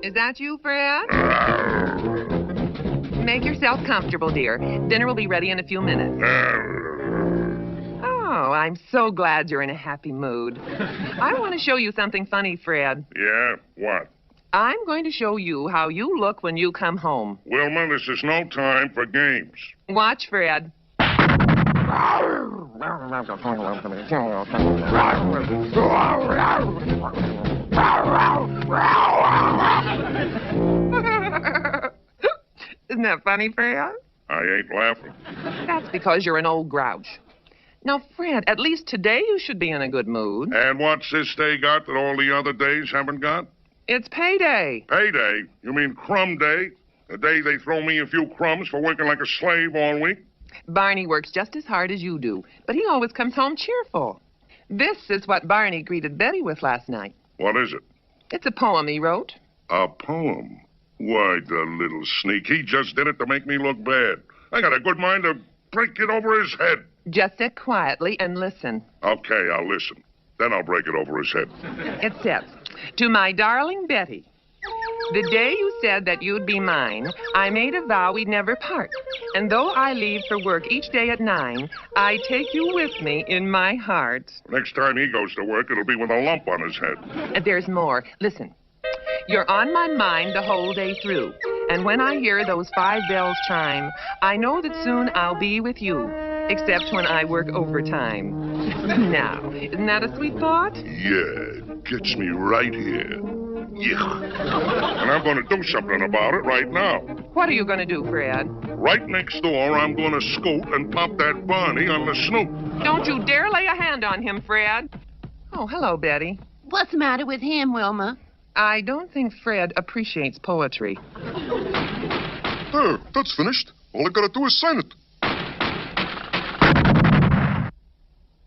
Is that you, Fred? Make yourself comfortable, dear. Dinner will be ready in a few minutes. Oh, I'm so glad you're in a happy mood. I want to show you something funny, Fred. Yeah? What? I'm going to show you how you look when you come home. Wilma, this is no time for games. Watch, Fred. Isn't that funny, Fred? I ain't laughing. That's because you're an old grouch. Now, Fred, at least today you should be in a good mood. And what's this day got that all the other days haven't got? It's payday. Payday? You mean crumb day? The day they throw me a few crumbs for working like a slave all week? Barney works just as hard as you do, but he always comes home cheerful. This is what Barney greeted Betty with last night. What is it? It's a poem he wrote. A poem? Why, the little sneak. He just did it to make me look bad. I got a good mind to break it over his head. Just sit quietly and listen. Okay, I'll listen. Then I'll break it over his head. It says, "To my darling Betty, the day you said that you'd be mine, I made a vow we'd never part. And though I leave for work each day at 9, I take you with me in my heart." Next time he goes to work, it'll be with a lump on his head. There's more. Listen. You're on my mind the whole day through. And when I hear those 5 bells chime, I know that soon I'll be with you, except when I work overtime. Now, isn't that a sweet thought? Yeah, it gets me right here. Yeah. And I'm going to do something about it right now. What are you going to do, Fred? Right next door, I'm going to scoot and pop that Barney on the snoot. Don't you dare lay a hand on him, Fred. Oh, hello, Betty. What's the matter with him, Wilma? I don't think Fred appreciates poetry. There, that's finished. All I gotta do is sign it.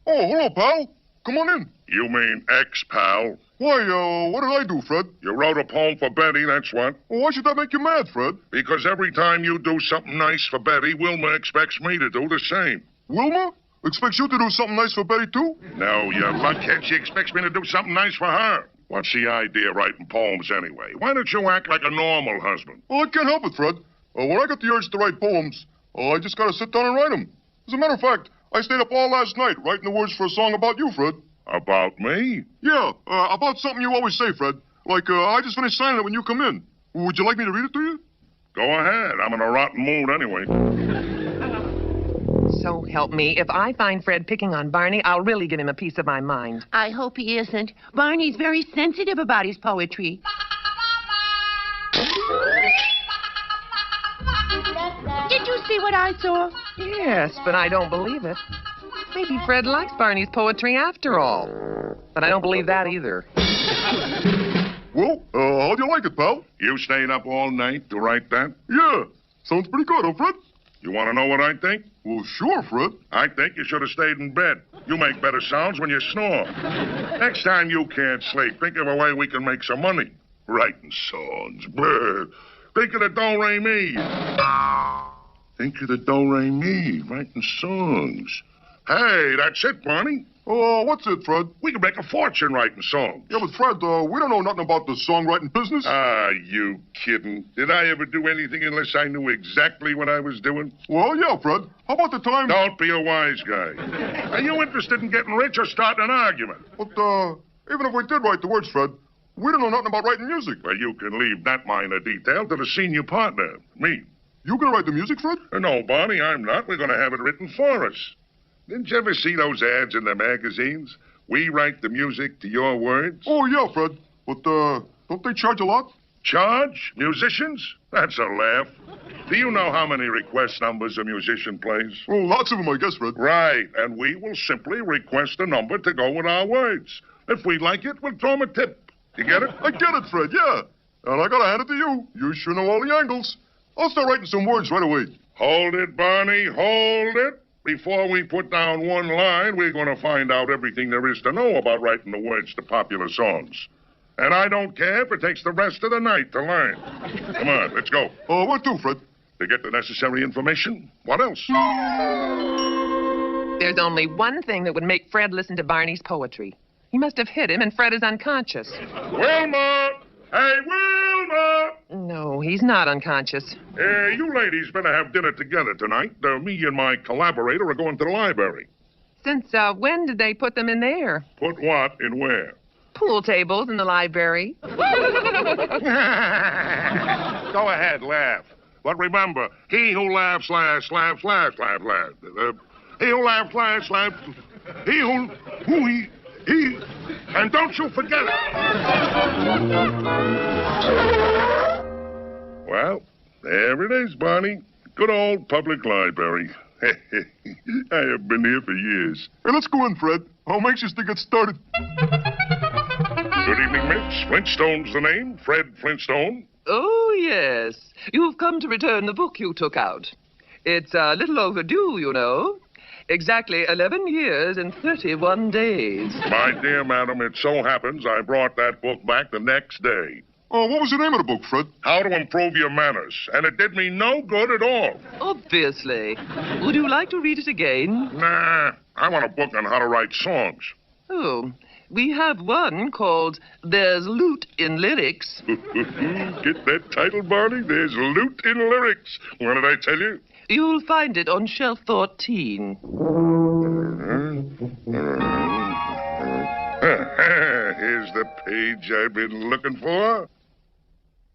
Oh, hello, pal. Come on in. You mean ex-pal? Why, what did I do, Fred? You wrote a poem for Betty, that's what. Well, why should that make you mad, Fred? Because every time you do something nice for Betty, Wilma expects me to do the same. Wilma expects you to do something nice for Betty, too? No, you luckhead. She expects me to do something nice for her. What's the idea of writing poems anyway? Why don't you act like a normal husband? Well, I can't help it, Fred. When I got the urge to write poems, I just gotta sit down and write them. As a matter of fact, I stayed up all last night writing the words for a song about you, Fred. About me? Yeah, about something you always say, Fred. Like, I just finished signing it when you come in. Would you like me to read it to you? Go ahead. I'm in a rotten mood anyway. So help me. If I find Fred picking on Barney, I'll really give him a piece of my mind. I hope he isn't. Barney's very sensitive about his poetry. Did you see what I saw? Yes, but I don't believe it. Maybe Fred likes Barney's poetry after all. But I don't believe that either. Well, how do you like it, pal? You stayed up all night to write that? Yeah. Sounds pretty good, huh, Fred? You want to know what I think? Well, sure, Fred. I think you should have stayed in bed. You make better sounds when you snore. Next time you can't sleep, think of a way we can make some money. Writing songs. Brr. Think of the do-re-mi. Think of the do-re-mi. Writing songs. Hey, that's it, Barney. What's it, Fred? We can make a fortune writing songs. Yeah, but Fred, we don't know nothing about the songwriting business. Ah, you kidding. Did I ever do anything unless I knew exactly what I was doing? Well, yeah, Fred. How about the time... Don't be a wise guy. Are you interested in getting rich or starting an argument? But, even if we did write the words, Fred, we don't know nothing about writing music. Well, you can leave that minor detail to the senior partner, me. You gonna write the music, Fred? No, Barney, I'm not. We're gonna have it written for us. Didn't you ever see those ads in the magazines? We write the music to your words. Oh, yeah, Fred. But, don't they charge a lot? Charge? Musicians? That's a laugh. Do you know how many request numbers a musician plays? Oh, lots of them, I guess, Fred. Right, and we will simply request a number to go with our words. If we like it, we'll throw them a tip. You get it? I get it, Fred, yeah. And I gotta hand it to you. You sure know all the angles. I'll start writing some words right away. Hold it, Barney, hold it. Before we put down one line, we're going to find out everything there is to know about writing the words to popular songs. And I don't care if it takes the rest of the night to learn. Come on, let's go. Where to, Fred? To get the necessary information. What else? There's only one thing that would make Fred listen to Barney's poetry. He must have hit him, and Fred is unconscious. Wilma! Hey, Wilma! No, he's not unconscious. You ladies better have dinner together tonight. Me and my collaborator are going to the library. Since when did they put them in there? Put what in where? Pool tables in the library. Go ahead, laugh. But remember, he who laughs last, laughs last, laugh last. He who laughs last, laughs. He he. And don't you forget it. Well, there it is, Barney. Good old public library. I have been here for years. Hey, let's go in, Fred. How anxious to get started. Good evening, Miss. Flintstone's the name. Fred Flintstone. Oh, yes. You've come to return the book you took out. It's a little overdue, you know. Exactly 11 years and 31 days. My dear madam, it so happens I brought that book back the next day. Oh, what was the name of the book, Fred? How to Improve Your Manners. And it did me no good at all. Obviously. Would you like to read it again? Nah, I want a book on how to write songs. Oh, we have one called There's Loot in Lyrics. Get that title, Barney? There's loot in lyrics. What did I tell you? You'll find it on shelf 14. Here's the page I've been looking for.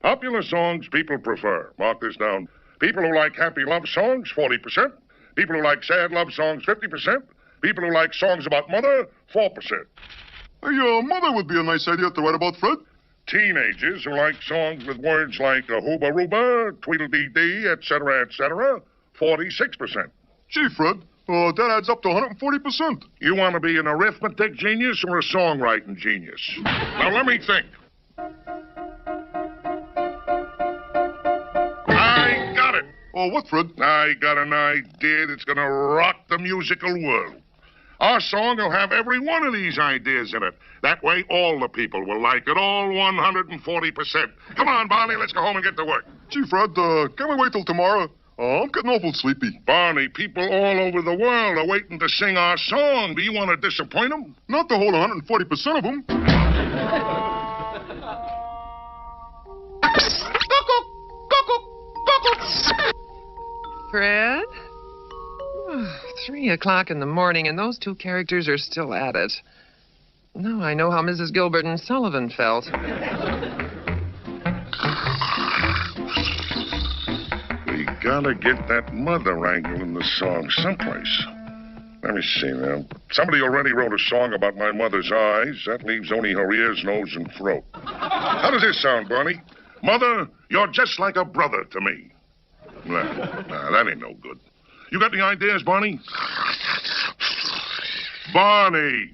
Popular songs people prefer. Mark this down. People who like happy love songs, 40%. People who like sad love songs, 50%. People who like songs about mother, 4%. Hey, mother would be a nice idea to write about, Fred. Teenagers who like songs with words like hooba rooba, tweedledee-dee, etc., 46%. Gee, Fred, that adds up to 140%. You want to be an arithmetic genius or a songwriting genius? Now, let me think. I got it. Oh, what, Fred? I got an idea that's going to rock the musical world. Our song will have every one of these ideas in it. That way, all the people will like it, all 140%. Come on, Barney, let's go home and get to work. Gee, Fred, can we wait till tomorrow? I'm getting awful sleepy. Barney, people all over the world are waiting to sing our song. Do you want to disappoint them? Not the whole 140% of them. Fred? 3 o'clock in the morning, and those two characters are still at it. Now I know how Mrs. Gilbert and Sullivan felt. We gotta get that mother angle in the song someplace. Let me see now. Somebody already wrote a song about my mother's eyes. That leaves only her ears, nose, and throat. How does this sound, Barney? Mother, you're just like a brother to me. Nah, that ain't no good. You got any ideas, Barney? Barney!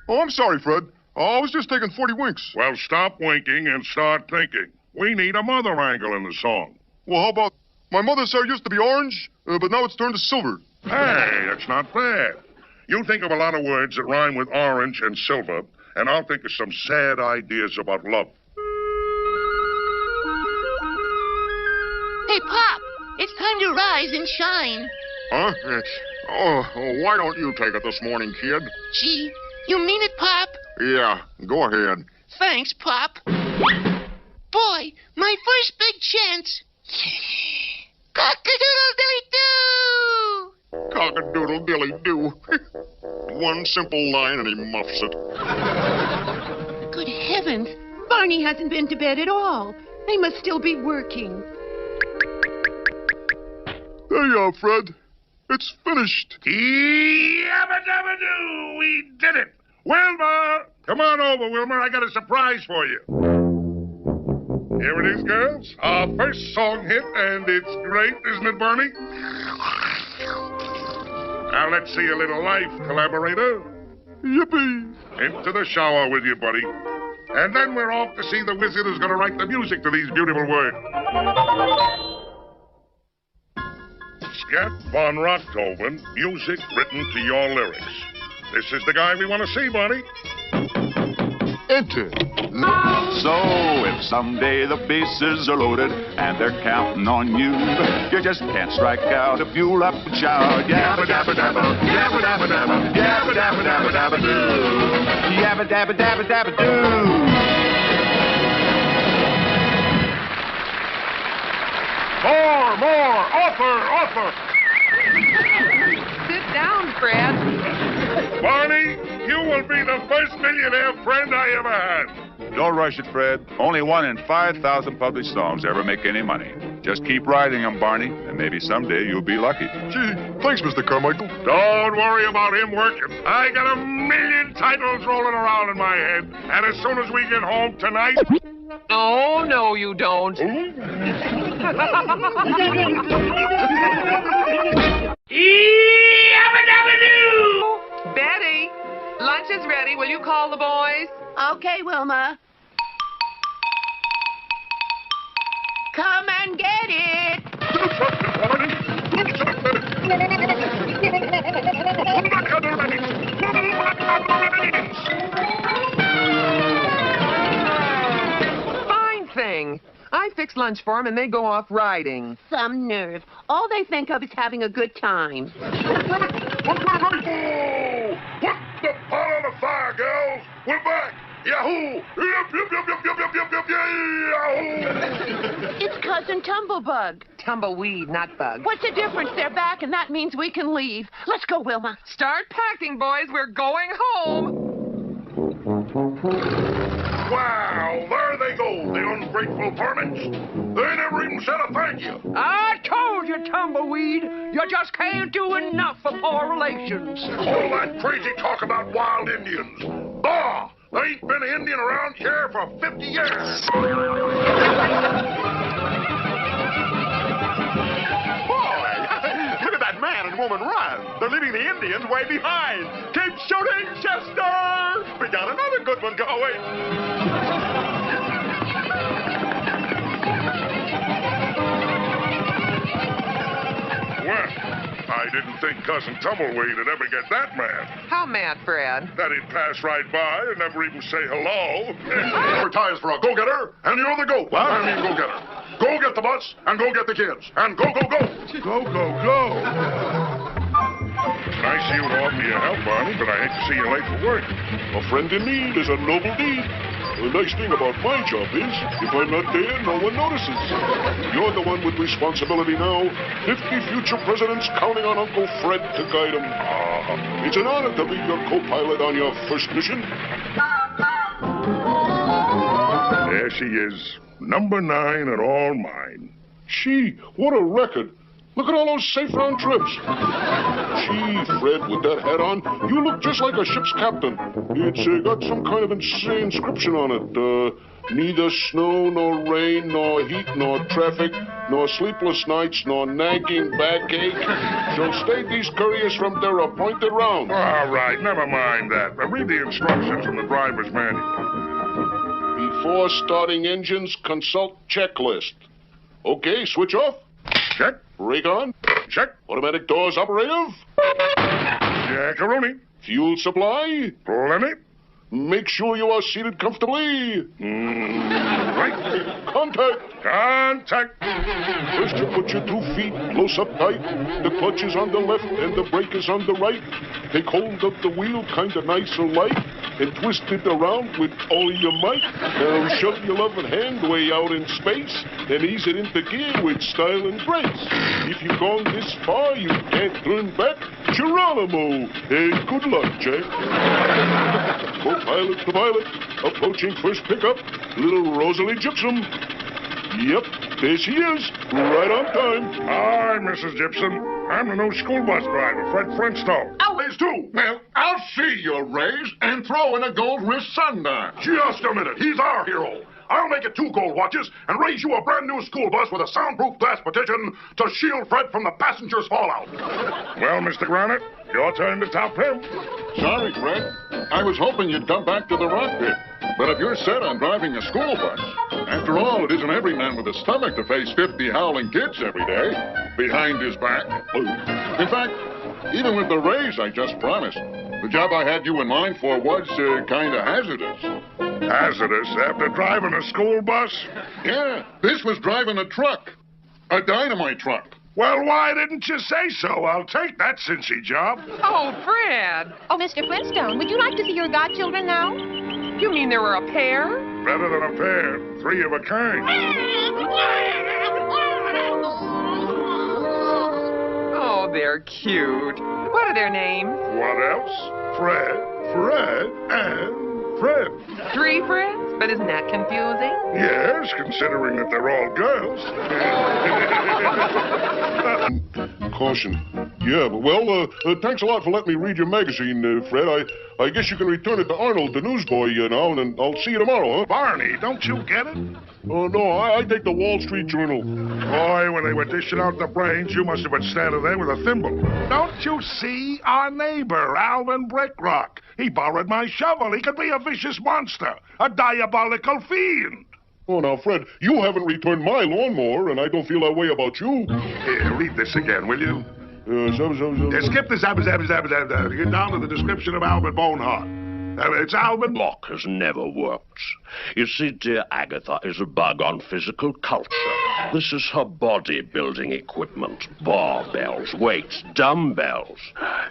Oh, I'm sorry, Fred. I was just taking 40 winks. Well, stop winking and start thinking. We need a mother angle in the song. Well, how about my mother's hair used to be orange, but now it's turned to silver. Hey, that's not bad. You think of a lot of words that rhyme with orange and silver, and I'll think of some sad ideas about love. Hey, Pop, it's time to rise and shine. Huh? Why don't you take it this morning, kid? Gee, you mean it, Pop? Yeah, go ahead. Thanks, Pop. Boy, my first big chance. Cock-a-doodle-dilly-doo! Cock-a-doodle-dilly-doo. One simple line and he muffs it. Good heavens. Barney hasn't been to bed at all. They must still be working. There you are, Fred. It's finished. Yabba-dabba-doo! We did it! Wilma! Come on over, Wilma. I got a surprise for you. Here it is, girls. Our first song hit, and it's great, isn't it, Barney? Now, let's see a little life, collaborator. Yippee! Into the shower with you, buddy. And then we're off to see the wizard who's going to write the music to these beautiful words. Scat von Rocktoven, music written to your lyrics. This is the guy we want to see, Barney. Enter. So if someday the bases are loaded and they're counting on you, you just can't strike out if you'll up and shout. Yabba dabba dabba, yabba dabba dabba, yabba dabba dabba dabba doo, yabba dabba dabba dabba doo. More! Offer! Sit down, Fred. Barney, you will be the first millionaire friend I ever had. Don't rush it, Fred. Only 1 in 5,000 published songs ever make any money. Just keep writing them, Barney, and maybe someday you'll be lucky. Gee, thanks, Mr. Carmichael. Don't worry about him working. I got a million titles rolling around in my head. And as soon as we get home tonight... Oh, no, you don't. Betty, lunch is ready. Will you call the boys? Okay, Wilma. Come and get it. Fine thing. I fix lunch for them and they go off riding. Some nerve. All they think of is having a good time. Put the pot on the fire, girls. We're back. Yahoo! Yahoo! It's Cousin Tumblebug. Tumbleweed, not bug. What's the difference? They're back, and that means we can leave. Let's go, Wilma. Start packing, boys. We're going home. Wow, there they go, the ungrateful varmints. They never even said a thank you. I told you, Tumbleweed, you just can't do enough for poor relations. All that crazy talk about wild Indians. Bah! There ain't been an Indian around here for 50 years. Boy, look at that man and woman run. They're leaving the Indians way behind. Keep shooting, Chester! We got another good one going. Well, I didn't think Cousin Tumbleweed would ever get that mad. How mad, Fred? That he'd pass right by and never even say hello. Advertise for a go-getter, and you're the goat. What? I mean go-getter. Go get the bus, and go get the kids. And go. Go. Nice of you to offer your help, Barney, but I hate to see you late for work. A friend in need is a noble deed. The nice thing about my job is, if I'm not there, no one notices. You're the one with responsibility now. 50 future presidents counting on Uncle Fred to guide them. It's an honor to be your co-pilot on your first mission. There she is, number 9 at all mine. Gee, what a record. Look at all those safe round trips. Gee, Fred, with that hat on, you look just like a ship's captain. It's got some kind of inscription on it. Neither snow, nor rain, nor heat, nor traffic, nor sleepless nights, nor nagging backache shall stay these couriers from their appointed rounds. All right, never mind that. But read the instructions from the driver's manual. Before starting engines, consult checklist. Okay, switch off. Check. Brake on. Check. Automatic doors operative. Jackaroni. Fuel supply. Plenty. Make sure you are seated comfortably. Right. Contact. Contact. First you put your 2 feet close up tight. The clutch is on the left and the brake is on the right. Take hold of the wheel kind of nice and light and twist it around with all your might. Now shove your loving hand way out in space and ease it into gear with style and grace. If you've gone this far, you can't turn back. Geronimo. And good luck, Jack. Co-pilot to pilot. Approaching first pickup. Little Rosalie Gypsum. Yep, there she is. Right on time. Hi, Mrs. Gibson. I'm the new school bus driver, Fred Flintstone. Raise 2. Well, I'll see your raise and throw in a gold wrist sundial. Just a minute. He's our hero. I'll make it 2 gold watches and raise you a brand new school bus with a soundproof glass partition to shield Fred from the passengers' fallout. Well, Mr. Granite, your turn to top him. Sorry, Fred. I was hoping you'd come back to the rock pit. But if you're set on driving a school bus, after all, it isn't every man with a stomach to face 50 howling kids every day behind his back. In fact, even with the raise I just promised, the job I had you in mind for was kind of hazardous. Hazardous after driving a school bus? Yeah, this was driving a truck. A dynamite truck. Well, why didn't you say so? I'll take that cincy job. Oh, Fred. Oh, Mr. Flintstone, would you like to see your godchildren now? You mean there were a pair? Better than a pair. 3 of a kind. they're cute. What are their names? What else? Fred, and Fred. 3 Freds? But isn't that confusing? Yes, considering that they're all girls. Caution. Yeah, but, well, thanks a lot for letting me read your magazine, Fred. I guess you can return it to Arnold, the newsboy, now, and I'll see you tomorrow, huh? Barney, don't you get it? Oh, no, I take the Wall Street Journal. Boy, when they were dishing out the brains, you must have been standing there with a thimble. Don't you see? Our neighbor, Alvin Brickrock. He borrowed my shovel. He could be a vicious monster, a diabolical fiend. Oh, now, Fred, you haven't returned my lawnmower, and I don't feel that way about you. Here, read this again, will you? Skip the zab. Get down to the description of Albert Boneheart. It's Alvin. Lock has never worked. You see, dear Agatha is a bug on physical culture. This is her bodybuilding equipment. Barbells, weights, dumbbells.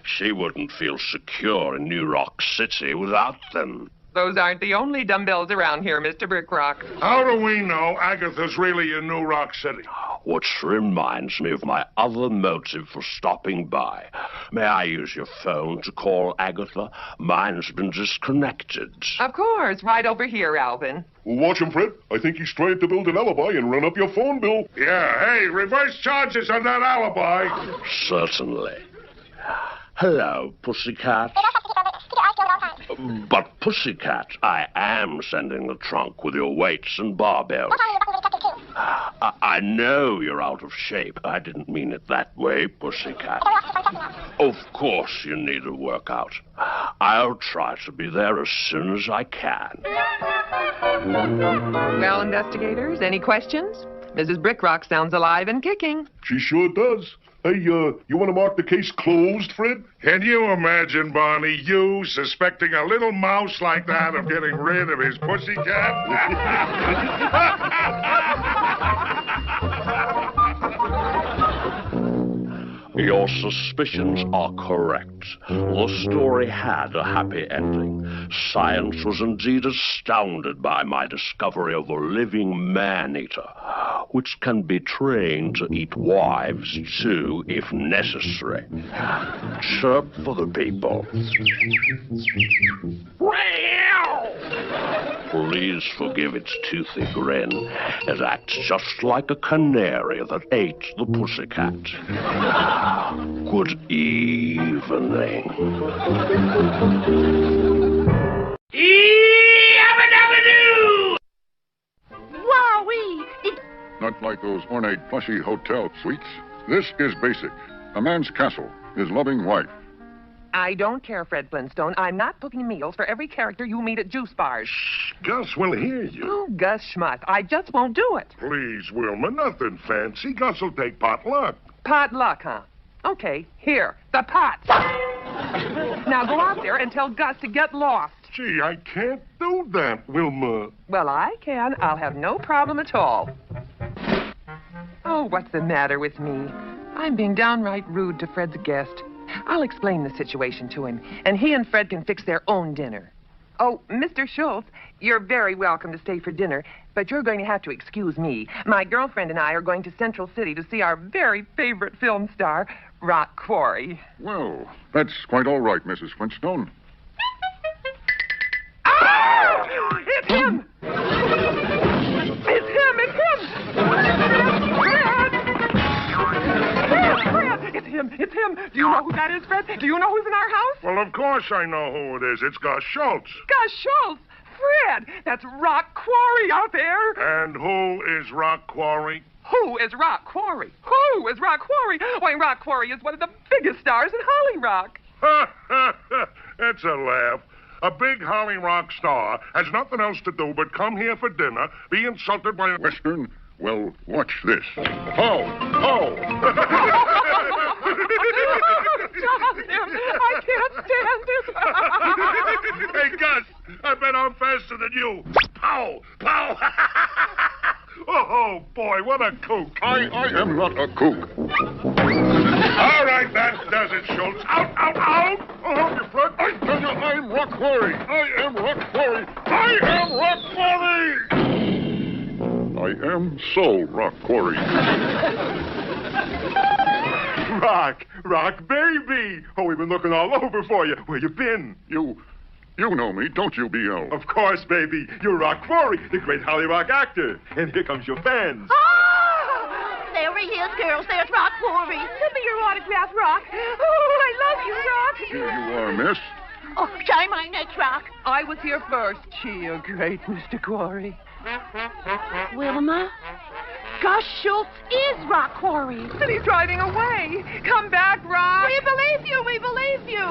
She wouldn't feel secure in New Rock City without them. Those aren't the only dumbbells around here, Mr. Brickrock. How do we know Agatha's really in New Rock City? Which reminds me of my other motive for stopping by. May I use your phone to call Agatha? Mine's been disconnected. Of course, right over here, Alvin. Watch him, Fred. I think he's trying to build an alibi and run up your phone bill. Yeah, hey, reverse charges on that alibi. Certainly. Hello, Pussycat. But, Pussycat, I am sending the trunk with your weights and barbells. I know you're out of shape. I didn't mean it that way, Pussycat. Of course you need a workout. I'll try to be there as soon as I can. Well, investigators, any questions? Mrs. Brickrock sounds alive and kicking. She sure does. Hey, you want to mark the case closed, Fred? Can you imagine, Barney, you suspecting a little mouse like that of getting rid of his pussycat? Your suspicions are correct. The story had a happy ending. Science was indeed astounded by my discovery of a living man-eater, which can be trained to eat wives, too, if necessary. Chirp for the people. Please forgive its toothy grin. It acts just like a canary that ate the pussycat. Good evening. Wowee! Not like those ornate, plushy hotel suites. This is basic. A man's castle, his loving wife. I don't care, Fred Flintstone. I'm not booking meals for every character you meet at juice bars. Shh, Gus will hear you. Oh, Gus Schmutt, I just won't do it. Please, Wilma, nothing fancy. Gus will take potluck. Potluck, huh? Okay, here, the pots. Now go out there and tell Gus to get lost. Gee, I can't do that, Wilma. Well, I can. I'll have no problem at all. Oh, what's the matter with me? I'm being downright rude to Fred's guest. I'll explain the situation to him, and he and Fred can fix their own dinner. Oh, Mr. Schultz, you're very welcome to stay for dinner, but you're going to have to excuse me. My girlfriend and I are going to Central City to see our very favorite film star, Rock Quarry. Well, that's quite all right, Mrs. Flintstone. Oh! It's him! It's him! It's him! Fred! It's him! It's him! Do you know who that is, Fred? Do you know who's in our house? Well, of course I know who it is. It's Gus Schultz. Gus Schultz! Fred! That's Rock Quarry out there! And who is Rock Quarry? Who is Rock Quarry? Who is Rock Quarry? Why, Rock Quarry is one of the biggest stars in Holly Rock. That's a laugh. A big Holly Rock star has nothing else to do but come here for dinner, be insulted by a... Western? Well, watch this. Pow! Pow! Stop him! I can't stand it! Hey, Gus, I bet I'm faster than you. Pow! Pow! Oh, boy, what a kook. I am not a kook. All right, that does it, Schultz. Out, out, out! Oh, hold your front. I tell you, I'm Rock Quarry. I am Rock Quarry. I am Rock Quarry! I am so Rock Quarry. Rock, baby. Oh, we've been looking all over for you. Where you been? You know me, don't you, B.O.? Of course, baby. You're Rock Quarry, the great Holly Rock actor. And here comes your fans. There he is, girls. There's Rock Quarry. Give me your autograph, Rock. Oh, I love you, Rock. Here you are, miss. Oh, try my next, Rock. I was here first. Gee, you're great, Mr. Quarry. Wilma? Gus Schultz is Rock Quarry. And he's driving away. Come back, Rock. We believe you. We believe you.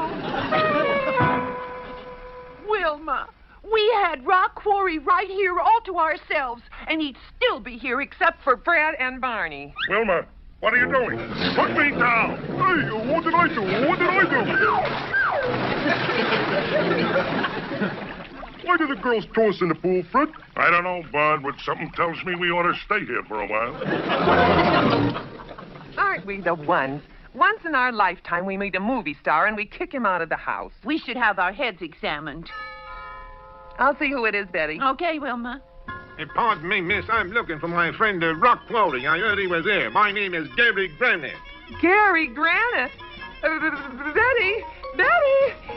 Wilma, we had Rock Quarry right here all to ourselves, and he'd still be here except for Fred and Barney. Wilma, what are you doing? Put me down. Hey, what did I do? Why did the girls throw us in the pool, Fred? I don't know, Bud, but something tells me we ought to stay here for a while. Aren't we the ones? Once in our lifetime, we meet a movie star and we kick him out of the house. we should have our heads examined. I'll see who it is, Betty. Okay, Wilma. Hey, pardon me, miss. I'm looking for my friend Rock Quarry. I heard he was here. My name is Gary Granite. Gary Granite. Betty!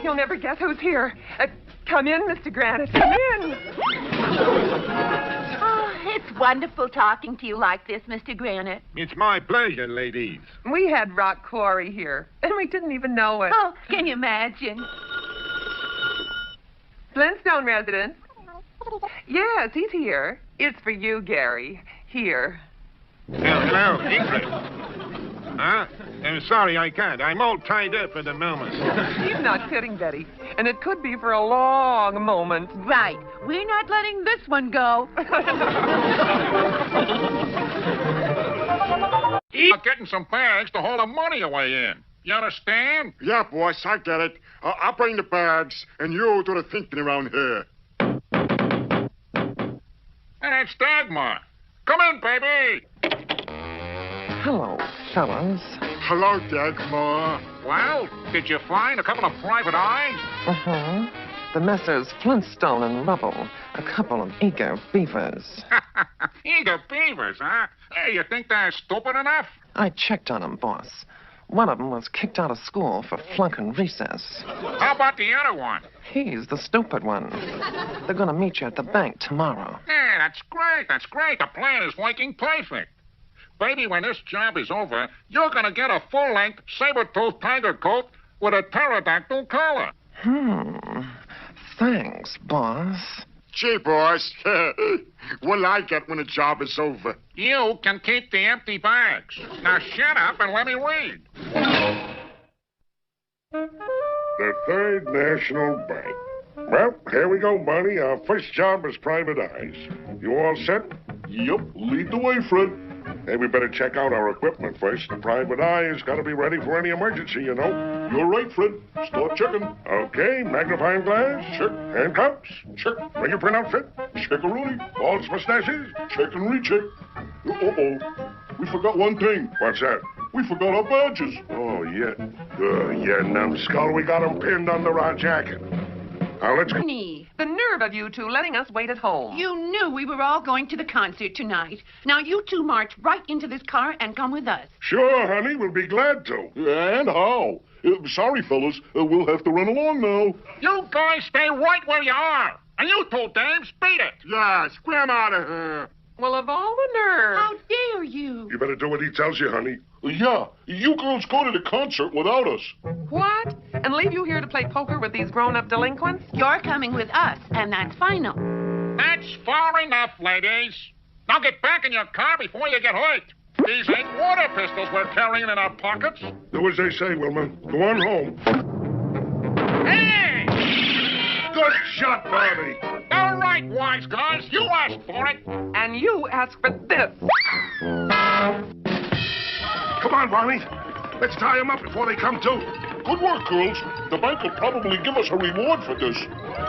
You'll never guess who's here. Come in, Mr. Granite. Come in. Oh, it's wonderful talking to you like this, Mr. Granite. It's my pleasure, ladies. We had Rock Quarry here, and we didn't even know it. Oh, can you imagine? Flintstone resident. Yes, he's here. It's for you, Gary. Here. Hello, Ingrid. Huh? I'm sorry, I can't. I'm all tied up at the moment. He's not kidding, Betty. And it could be for a long moment. Right. We're not letting this one go. Getting some bags to haul the money away in. You understand? Yeah, boss, I get it. I'll bring the bags, and you do the thinking around here. And it's Dagmar. Come in, baby. Hello, fellas. Hello, Dagmar. Well, did you find a couple of private eyes? Uh-huh. The Messrs. Flintstone and Rubble. A couple of eager beavers. Eager beavers, huh? Hey, you think they're stupid enough? I checked on them, boss. One of them was kicked out of school for flunking recess. How about the other one? He's the stupid one. They're gonna meet you at the bank tomorrow. Yeah, that's great. That's great. The plan is working perfect. Baby, when this job is over, you're gonna get a full-length saber-toothed tiger coat with a pterodactyl collar. Thanks, boss. Gee, boss. What'll I get when the job is over? You can keep the empty bags. Now shut up and let me read. The Third National Bank. Well, here we go, Barney. Our first job is private eyes. You all set? Yep, lead the way, Fred. Hey, we better check out our equipment first. The private eye has got to be ready for any emergency, you know. You're right, Fred. Start checking. Okay, magnifying glass. Check. Handcuffs. Check. Fingerprint outfit. Check-a-rooney. False mustaches. Check and recheck. Uh-oh. We forgot one thing. What's that? We forgot our badges. Oh, yeah. Yeah, numbskull. We got them pinned under our jacket. Now, let's go. Honey, The nerve of you two letting us wait at home. you knew we were all going to the concert tonight. Now you two march right into this car and come with us. Sure, honey. We'll be glad to. And how? Sorry, fellas. We'll have to run along now. You guys stay right where you are. And you two dames, beat it. Yeah, scram out of here. Well, of all the nerve. How dare you? You better do what he tells you, honey. Yeah, you girls go to the concert without us. What? And leave you here to play poker with these grown-up delinquents? You're coming with us, and that's final. That's far enough, ladies. Now get back in your car before you get hurt. These ain't water pistols we're carrying in our pockets. Do as they say, Wilma. Go on home. Hey! Good shot, Barney. All right, wise guys. You asked for it. And you ask for this. Come on, Barney. Let's tie him up before they come to. Good work, girls. The bank will probably give us a reward for this.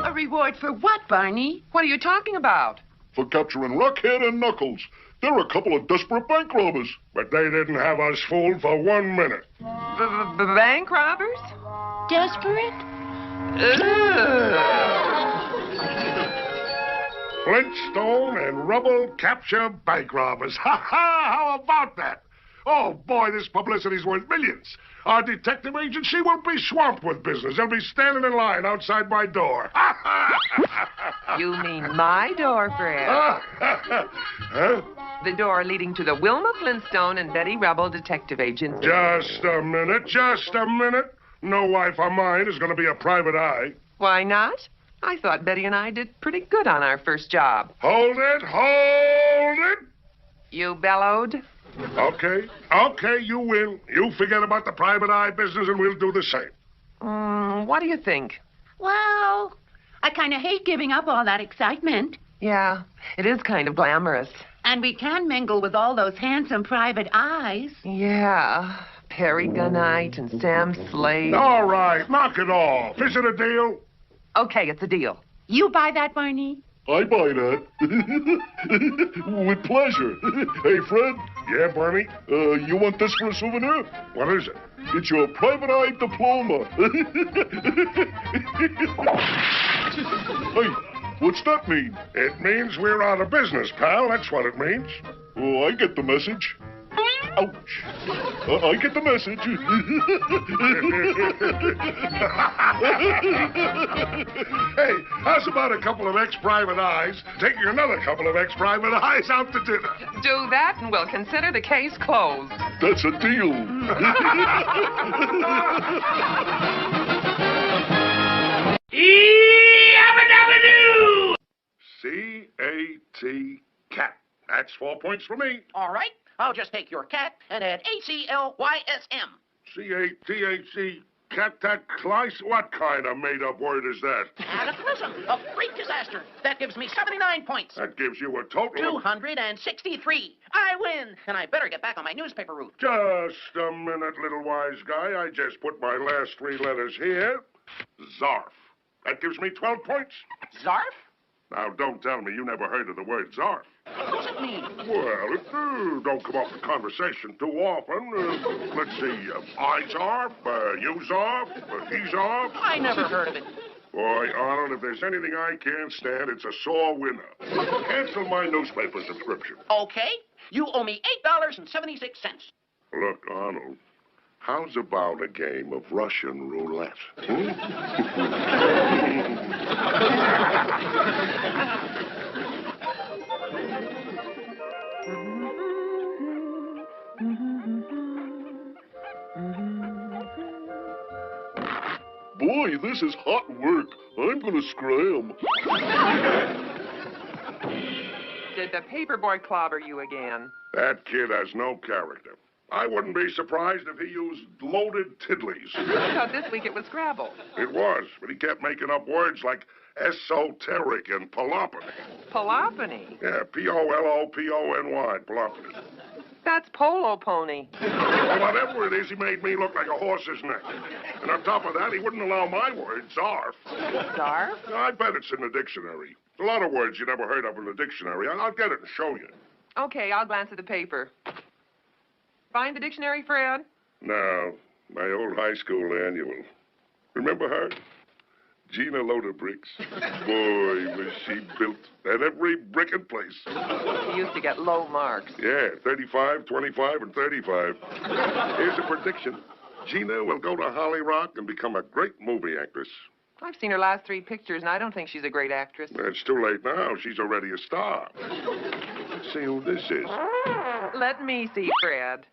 A reward for what, Barney? What are you talking about? For capturing Rockhead and Knuckles. They're a couple of desperate bank robbers. But they didn't have us fooled for 1 minute. Bank robbers? Desperate? Flintstone and Rubble capture bank robbers. Ha ha! How about that? Oh, boy, this publicity's worth millions. Our detective agency will be swamped with business. They'll be standing in line outside my door. You mean my door, Fred. Huh? The door leading to the Wilma Flintstone and Betty Rubble detective agency. Just a minute, just a minute. No wife of mine is going to be a private eye. Why not? I thought Betty and I did pretty good on our first job. Hold it, hold it. You bellowed. Okay, you win. You forget about the private eye business and we'll do the same. What do you think? Well, I kind of hate giving up all that excitement. Yeah, it is kind of glamorous. And we can mingle with all those handsome private eyes. Yeah, Perry Gunite and Sam Slade. All right, knock it off. Is it a deal? Okay, it's a deal. You buy that, Barney? I buy that. With pleasure. Hey, Fred. Yeah, Barney? You want this for a souvenir? What is it? It's your private eye diploma. Hey, what's that mean? It means we're out of business, pal. That's what it means. Oh, I get the message. Ouch. I get the message. Hey, how's about a couple of ex-private eyes taking another couple of ex-private eyes out to dinner? Do that and we'll consider the case closed. That's a deal. Yabba-dabba-doo! C-A-T, cat. That's 4 points for me. All right. I'll just take your cat and add A-C-L-Y-S-M. C-A-T-H-C, cat-tat-clice? What kind of made-up word is that? Cataclysm, a great disaster. That gives me 79 points. That gives you a total of... 263. I win, and I better get back on my newspaper route. Just a minute, little wise guy. I just put my last 3 letters here. Zarf. That gives me 12 points. Zarf? Now, don't tell me you never heard of the word zarf. What does it mean? Well, it don't come up in conversation too often. Let's see. I zarf, you zarf, he zarf. I never heard of it. Boy, Arnold, if there's anything I can't stand, it's a sore winner. Cancel my newspaper subscription. Okay. You owe me $8.76. Look, Arnold, how's about a game of Russian roulette? Boy, this is hot work. I'm gonna scram. Did the paperboy clobber you again? That kid has no character. I wouldn't be surprised if he used loaded tiddlies. I thought this week it was Scrabble. It was, but he kept making up words like esoteric and palopony. Palopony? Yeah, P-O-L-O-P-O-N-Y, palopony. That's polo pony. Well, whatever it is, he made me look like a horse's neck. And on top of that, he wouldn't allow my word, zarf. Zarf? I bet it's in the dictionary. A lot of words you never heard of in the dictionary. I'll get it and show you. Okay, I'll glance at the paper. Find the dictionary, Fred? No, my old high school annual. Remember her? Gina Loader Bricks. Boy, was she built at every brick in place. She used to get low marks. Yeah, 35, 25, and 35. Here's a prediction. Gina will go to Holly Rock and become a great movie actress. I've seen her last 3 pictures, and I don't think she's a great actress. It's too late now. She's already a star. Let's see who this is. Let me see, Fred.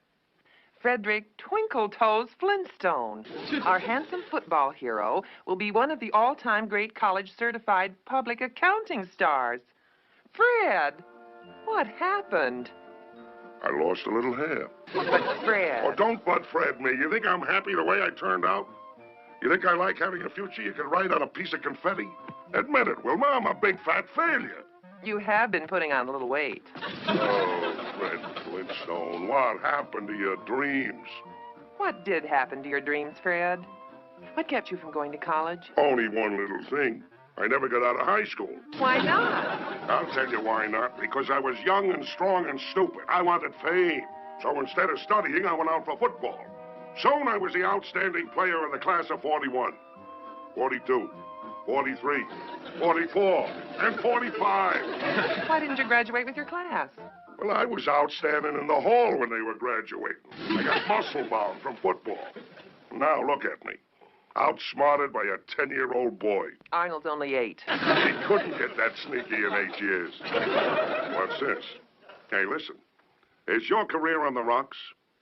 Frederick Twinkletoes Flintstone. Our handsome football hero will be one of the all-time great college-certified public accounting stars. Fred, what happened? I lost a little hair. But Fred... Oh, don't but Fred me. You think I'm happy the way I turned out? You think I like having a future you can write on a piece of confetti? Admit it, Wilma, I'm a big fat failure. You have been putting on a little weight. Oh, Fred Flintstone, what happened to your dreams? What did happen to your dreams, Fred? What kept you from going to college? Only one little thing. I never got out of high school. Why not? I'll tell you why not. Because I was young and strong and stupid. I wanted fame. So instead of studying, I went out for football. Soon I was the outstanding player of the class of 41, 42, 43, 44, and 45. Why didn't you graduate with your class? Well, I was out standing in the hall when they were graduating. I got muscle-bound from football. Now look at me. Outsmarted by a 10-year-old boy. Arnold's only 8. He couldn't get that sneaky in 8 years. What's this? Hey, listen. Is your career on the rocks?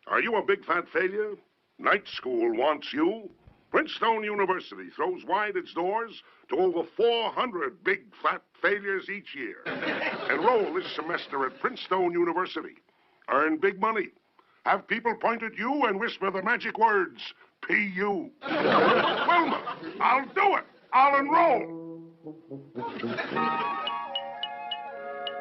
Are you a big fat failure? Night school wants you. Flintstone University throws wide its doors to over 400 big fat failures each year. Enroll this semester at Flintstone University. Earn big money. Have people point at you and whisper the magic words, P.U. Wilma, I'll do it. I'll enroll.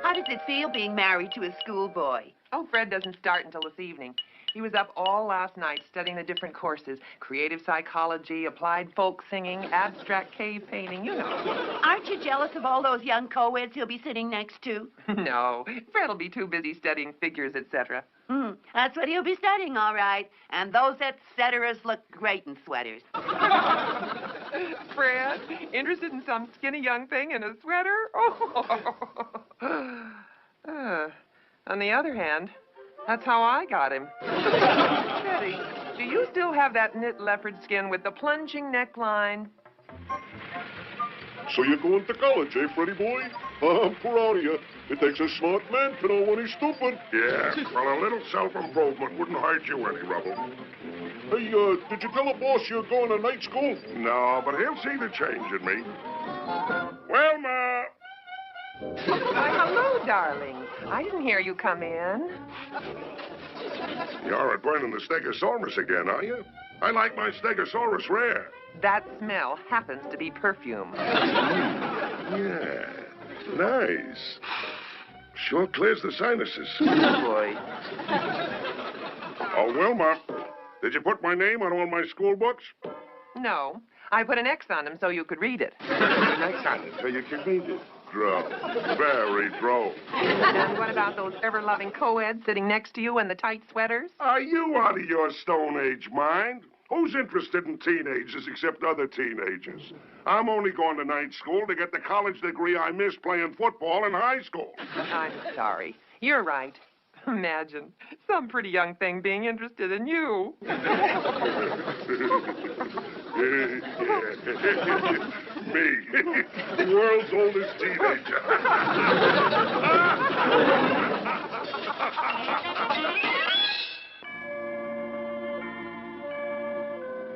How does it feel being married to a schoolboy? Oh, Fred doesn't start until this evening. He was up all last night studying the different courses. Creative psychology, applied folk singing, abstract cave painting, you know. Aren't you jealous of all those young co-eds he'll be sitting next to? No, Fred'll be too busy studying figures, etc. That's what he'll be studying, all right. And those etceteras look great in sweaters. Fred, interested in some skinny young thing in a sweater? Oh. On the other hand, that's how I got him. Teddy, do you still have that knit leopard skin with the plunging neckline? So you're going to college, eh, Freddie boy? I'm proud of you. It takes a smart man to know when he's stupid. Yeah, well, a little self-improvement wouldn't hurt you any, Rubble. Hey, did you tell the boss you're going to night school? No, but he'll see the change in me. Wilma! Why, hello, darling. I didn't hear you come in. You're at burning the Stegosaurus again, are you? I like my Stegosaurus rare. That smell happens to be perfume. Yeah, nice. Sure clears the sinuses. Boy. Oh, Wilma, did you put my name on all my school books? No, I put an X on them so you could read it. An X on it so you can read it. Droll. Very droll. And what about those ever-loving co-eds sitting next to you in the tight sweaters? Are you out of your Stone Age mind? Who's interested in teenagers except other teenagers? I'm only going to night school to get the college degree I missed playing football in high school. I'm sorry. You're right. Imagine some pretty young thing being interested in you. Me, the world's oldest teenager.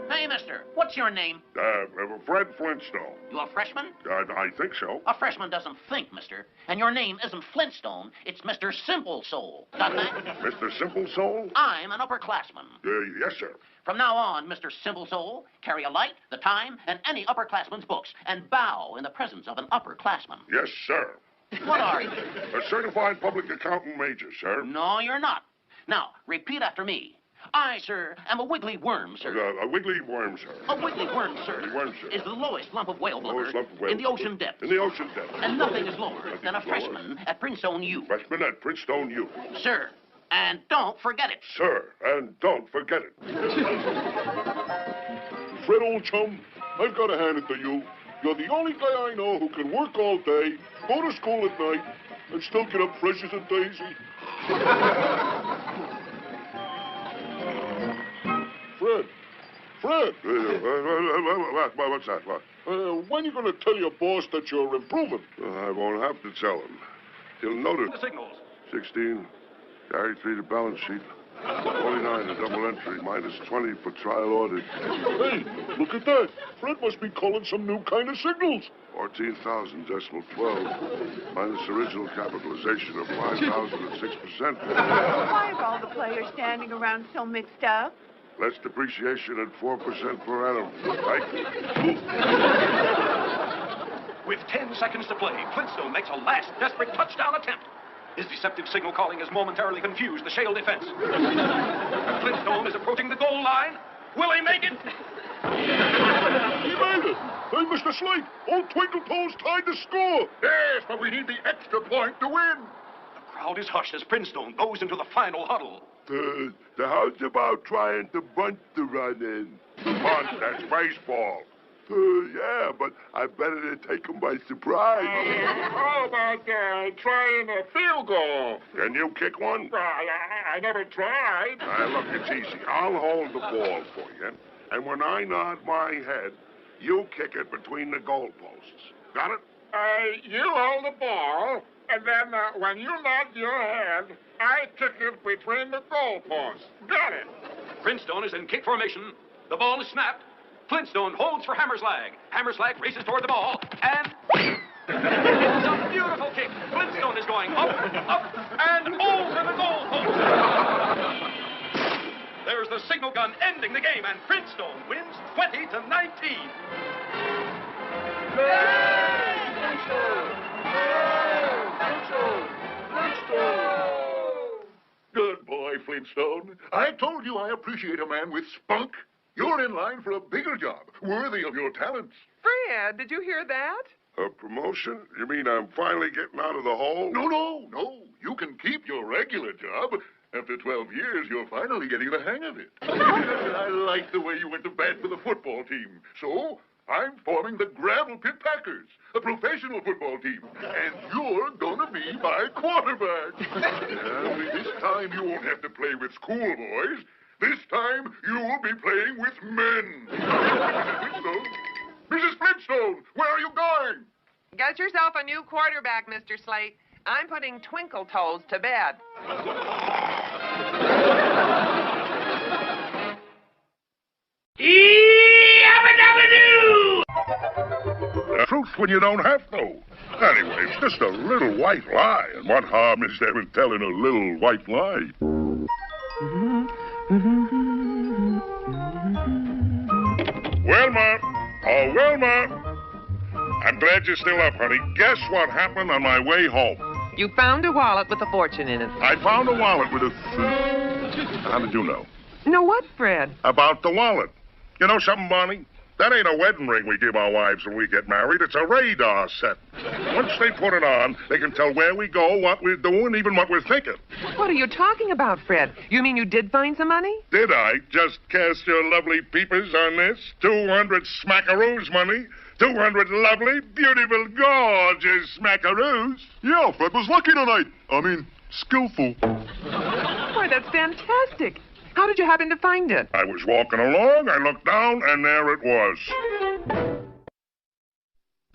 Hey, mister, what's your name? Fred Flintstone. You a freshman? I think so. A freshman doesn't think, mister. And your name isn't Flintstone, it's Mr. Simple Soul. Got that? Mr. Simple Soul? I'm an upperclassman. Yes, sir. From now on, Mr. Simple Soul, carry a light, the time, and any upperclassman's books, and bow in the presence of an upperclassman. Yes, sir. What are you? A certified public accountant major, sir. No, you're not. Now, repeat after me. I, sir, am a wiggly worm, sir. A wiggly worm, sir. A wiggly worm, sir. Wiggly worm, sir. Is the lowest lump of whale blubber Lowest lump of whale in the ocean blubber. depths. In the ocean depths. And nothing is lower than a freshman at Flintstone U. Freshman at Flintstone U. Sir, and don't forget it. Sir, and don't forget it. Fred, old chum, I've got to hand it to you. You're the only guy I know who can work all day, go to school at night, and still get up fresh as a daisy. Fred! What's that? What? When are you going to tell your boss that you're improving? I won't have to tell him. He'll notice. The signals. 16, carry 3 to balance sheet. 49 to double entry, minus 20 for trial audit. Hey, look at that. Fred must be calling some new kind of signals. 14,000 decimal 12, minus original capitalization of 5,006%. Why are all the players standing around so mixed up? Less depreciation at 4% per annum. Right? With 10 seconds to play, Flintstone makes a last desperate touchdown attempt. His deceptive signal calling has momentarily confused the Shale defense. And Flintstone is approaching the goal line. Will he make it? He made it! Hey, Mr. Slate, old Twinkletoes tied the score! Yes, but we need the extra point to win. The crowd is hushed as Flintstone goes into the final huddle. How's about trying to bunt the run in? Bunt, that's baseball. Yeah, but I better take him by surprise. How about trying a field goal? Can you kick one? I never tried. Look, it's easy. I'll hold the ball for you, and when I nod my head, you kick it between the goalposts. Got it? You hold the ball, and then when you nod your head, I kick it between the goalposts. Got it? Flintstone is in kick formation. The ball is snapped. Flintstone holds for Hammerslag. Hammerslag races toward the ball, and it's a beautiful kick. Flintstone is going up, and over the goal post. There's the signal gun ending the game, and Flintstone wins 20-19. Good boy, Flintstone. I told you I appreciate a man with spunk. You're in line for a bigger job, worthy of your talents. Fred, did you hear that? A promotion? You mean I'm finally getting out of the hole? No. You can keep your regular job. After 12 years, you're finally getting the hang of it. I like the way you went to bat for the football team. So, I'm forming the Gravel Pit Packers, a professional football team. And you're gonna be my quarterback. Only this time you won't have to play with schoolboys. This time, you will be playing with men. Mrs. Flintstone, where are you going? Get yourself a new quarterback, Mr. Slate. I'm putting Twinkle Toes to bed. Truth when you don't have to. Anyway, it's just a little white lie, and what harm is there in telling a little white lie? Wilma! Oh, Wilma! I'm glad you're still up, honey. Guess what happened on my way home? You found a wallet with a fortune in it. I found a wallet with a... How did you know? No, what, Fred? About the wallet. You know something, Bonnie? That ain't a wedding ring we give our wives when we get married. It's a radar set. Once they put it on, they can tell where we go, what we're doing, even what we're thinking. What are you talking about, Fred? You mean you did find some money? Did I just cast your lovely peepers on this? 200 smackaroos money. 200 lovely, beautiful, gorgeous smackaroos. Yeah, Fred was lucky tonight. I mean, skillful. Why, that's fantastic. How did you happen to find it? I was walking along, I looked down, and there it was.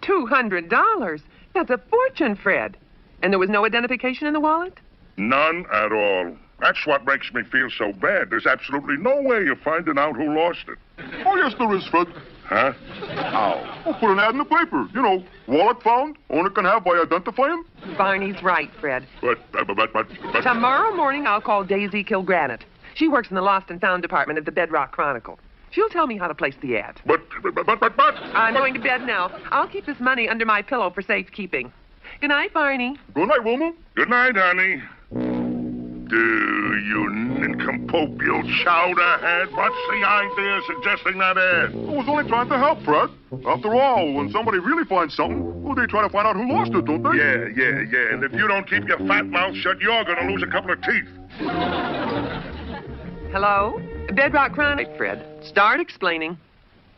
$200? That's a fortune, Fred. And there was no identification in the wallet? None at all. That's what makes me feel so bad. There's absolutely no way of finding out who lost it. Oh, yes, there is, Fred. Huh? How? I'll put an ad in the paper. You know, wallet found, owner can have by identifying. Barney's right, Fred. But... Tomorrow morning, I'll call Daisy Kilgranite. She works in the Lost and Found department of the Bedrock Chronicle. She'll tell me how to place the ad. But... I'm going to bed now. I'll keep this money under my pillow for safekeeping. Good night, Barney. Good night, Wilma. Good night, honey. You nincompoop, you chowderhead. What's the idea of suggesting that ad? I was only trying to help, Fred. After all, when somebody really finds something, well, they try to find out who lost it, don't they? Yeah. And if you don't keep your fat mouth shut, you're going to lose a couple of teeth. Hello? Bedrock Chronicle, Fred. Start explaining.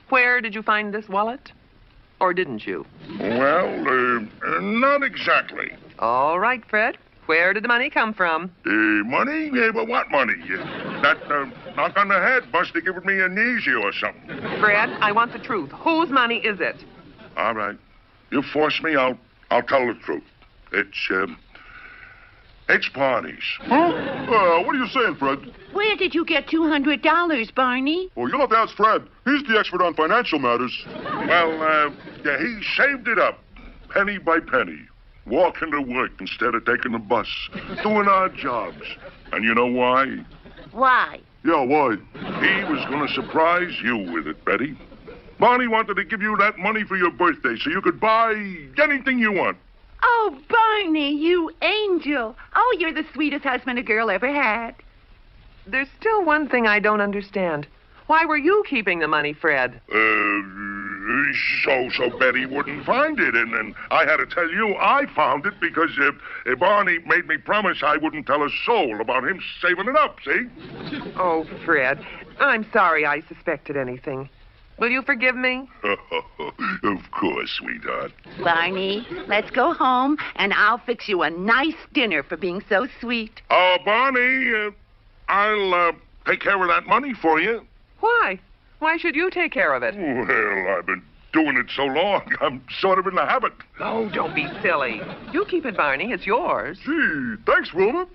Where did you find this wallet? Or didn't you? Well, not exactly. All right, Fred. Where did the money come from? Money? But what money? That knock on the head must have given me amnesia or something. Fred, I want the truth. Whose money is it? All right. You force me, I'll tell the truth. It's Barney's. Huh? What are you saying, Fred? Where did you get $200, Barney? Well, you'll have to ask Fred. He's the expert on financial matters. Well, he saved it up, penny by penny. Walking to work instead of taking the bus. Doing odd jobs. And you know why? Why? Yeah, why? He was going to surprise you with it, Betty. Barney wanted to give you that money for your birthday so you could buy anything you want. Oh, Barney, you angel. Oh, you're the sweetest husband a girl ever had. There's still one thing I don't understand. Why were you keeping the money, Fred? So Betty wouldn't find it, and I had to tell you I found it because Barney made me promise I wouldn't tell a soul about him saving it up, see? Oh, Fred, I'm sorry I suspected anything. Will you forgive me? Of course, sweetheart. Barney, let's go home, and I'll fix you a nice dinner for being so sweet. Barney, I'll take care of that money for you. Why? Why should you take care of it? Well, I've been doing it so long, I'm sort of in the habit. Oh, don't be silly. You keep it, Barney. It's yours. Gee, thanks, Wilma.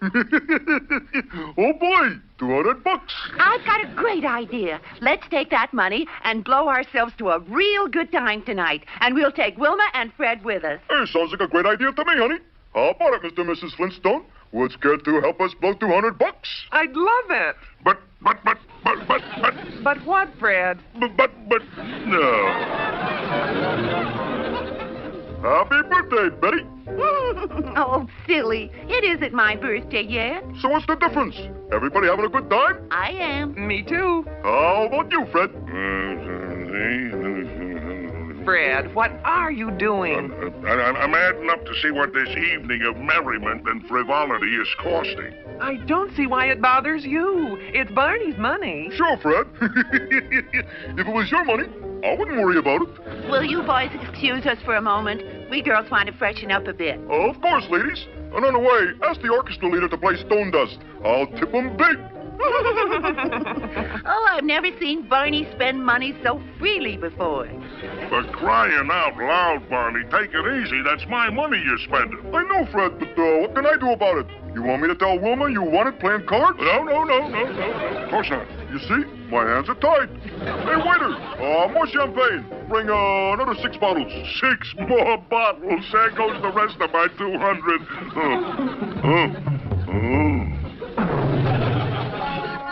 Oh, boy, $200. I've got a great idea. Let's take that money and blow ourselves to a real good time tonight. And we'll take Wilma and Fred with us. Hey, sounds like a great idea to me, honey. How about it, Mr. and Mrs. Flintstone? Would scared to help us blow $200? I'd love it. But, what, Fred? no. Happy birthday, Betty. Oh, silly. It isn't my birthday yet. So what's the difference? Everybody having a good time? I am. Me too. How about you, Fred? Fred, what are you doing? I'm adding up to see what this evening of merriment and frivolity is costing. I don't see why it bothers you. It's Barney's money. Sure, Fred. If it was your money, I wouldn't worry about it. Will you boys excuse us for a moment? We girls want to freshen up a bit. Of course, ladies. And on the way, ask the orchestra leader to play Stone Dust. I'll tip him big. Oh, I've never seen Barney spend money so freely before. For crying out loud, Barney, take it easy. That's my money you're spending. I know, Fred, but what can I do about it? You want me to tell Wilma you wanted playing cards? No. Of course not. You see, my hands are tied. Hey, waiter, more champagne. Bring another 6 bottles. 6 more bottles. There goes the rest of my 200.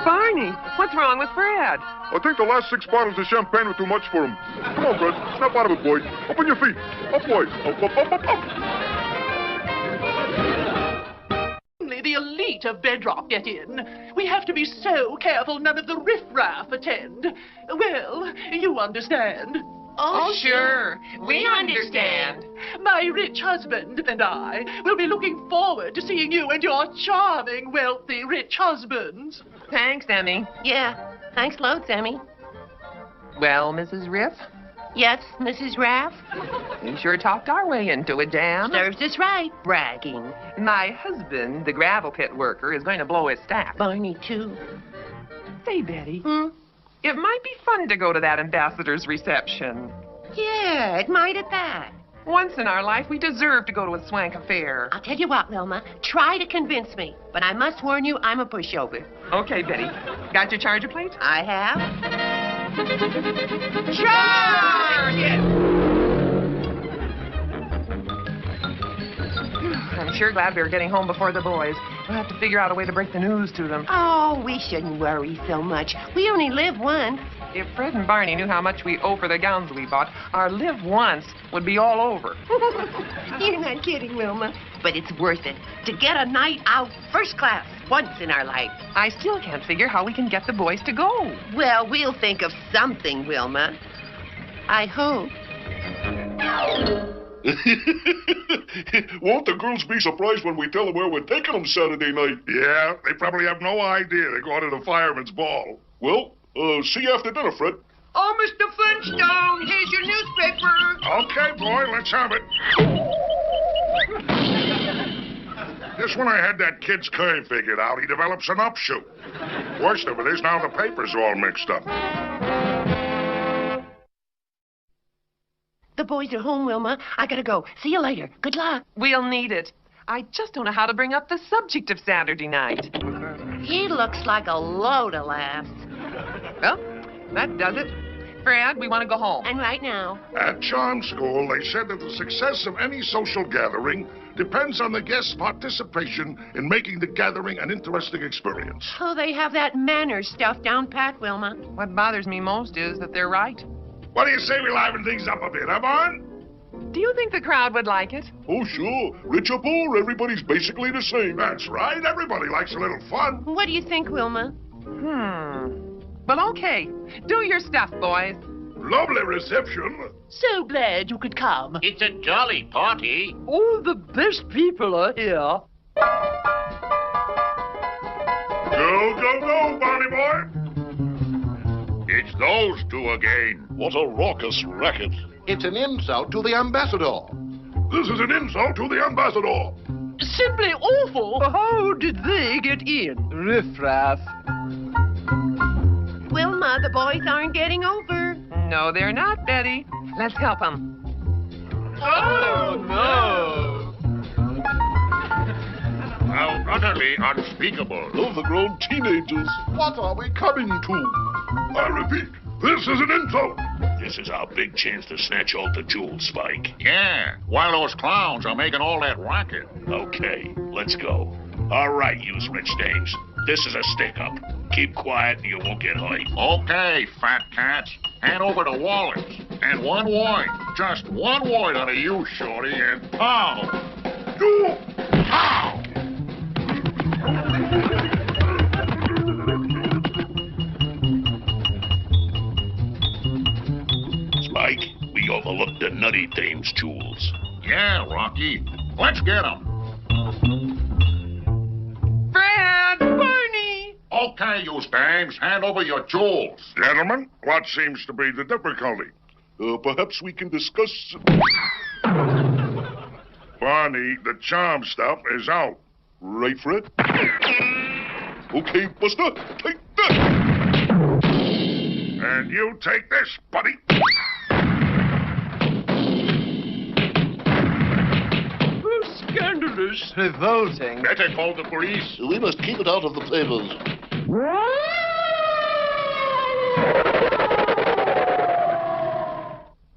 Barney, what's wrong with Fred? I think the last 6 bottles of champagne were too much for him. Come on, Fred. Snap out of it, boy. Up on your feet. Up, boy. Up. Only the elite of Bedrock get in. We have to be so careful none of the riffraff attend. Well, you understand. Oh, sure. We understand. My rich husband and I will be looking forward to seeing you and your charming, wealthy, rich husbands. Thanks, Emmy. Yeah. Thanks loads, Emmy. Well, Mrs. Riff, Yes, Mrs. Raff? we sure talked our way into a jam. Serves us right, bragging. My husband, the gravel pit worker, is going to blow his stack. Barney, too. Say, Betty, Hmm? it might be fun to go to that ambassador's reception. Yeah, it might at that. Once in our life, we deserve to go to a swank affair. I'll tell you what, Wilma. Try to convince me. But I must warn you, I'm a pushover. Okay, Betty. Got your charger plate? I have. Charge! I'm sure glad we were getting home before the boys. We'll have to figure out a way to break the news to them. Oh, we shouldn't worry so much. We only live once. If Fred and Barney knew how much we owe for the gowns we bought, our live once would be all over. You're not kidding, Wilma. But it's worth it. To get a night out first class once in our life. I still can't figure how we can get the boys to go. Well, we'll think of something, Wilma. I hope. Won't the girls be surprised when we tell them where we're taking them Saturday night? Yeah, they probably have no idea they're going to the fireman's ball. Well, see you after dinner, Fred. Oh, Mr. Flintstone, here's your newspaper. Okay, boy, let's have it. Just when I had that kid's curve figured out, he develops an upshoot. Worst of it is now the paper's all mixed up. The boys are home, Wilma. I gotta go. See you later. Good luck. We'll need it. I just don't know how to bring up the subject of Saturday night. He looks like a load of laughs. Well, that does it. Fred, we want to go home. And right now. At Charm School, they said that the success of any social gathering depends on the guest's participation in making the gathering an interesting experience. Oh, they have that manners stuff down pat, Wilma. What bothers me most is that they're right. What do you say we liven things up a bit, huh, Vaughn? Do you think the crowd would like it? Oh, sure. Rich or poor, everybody's basically the same. That's right. Everybody likes a little fun. What do you think, Wilma? Well, okay. Do your stuff, boys. Lovely reception. So glad you could come. It's a jolly party. All the best people are here. Go, go, go, Barney boy. It's those two again. What a raucous racket. It's an insult to the ambassador. This is an insult to the ambassador. Simply awful. How did they get in? Riffraff. Wilma, the boys aren't getting over. No, they're not, Betty. Let's help them. Oh, no. How utterly unspeakable. Overgrown teenagers. What are we coming to? I repeat, this is an insult. This is our big chance to snatch all the jewels, Spike. Yeah, while those clowns are making all that racket. Okay, let's go. All right, you rich dames. This is a stick-up. Keep quiet and you won't get hurt. Okay, fat cats. Hand over the wallets. And one wine. Just one wine out of you, shorty, and pow! You! Pow! Spike, we overlooked the nutty dame's jewels. Yeah, Rocky. Let's get them. Fred! Barney! Okay, you dames. Hand over your jewels. Gentlemen, what seems to be the difficulty? Perhaps we can discuss... Barney, the charm stuff is out. Right, Fred? Okay, Buster, take that! And you take this, buddy. Scandalous. Revolting. Better call the police. We must keep it out of the papers.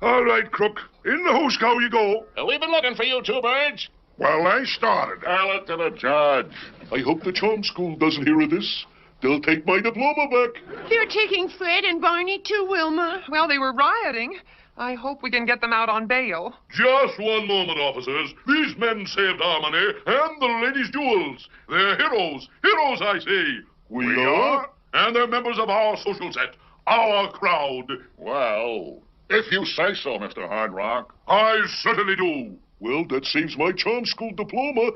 All right, Crook. In the hoosegow you go. We've been looking for you, two birds. Well, they started. Tell it to the judge. I hope the charm school doesn't hear of this. They'll take my diploma back. They're taking Fred and Barney too, Wilma. Well, they were rioting. I hope we can get them out on bail. Just one moment, officers. These men saved our money and the ladies' jewels. They're heroes. Heroes, I say. We are? And they're members of our social set. Our crowd. Well, if you say so, Mr. Hard Rock. I certainly do. Well, that saves my charm school diploma.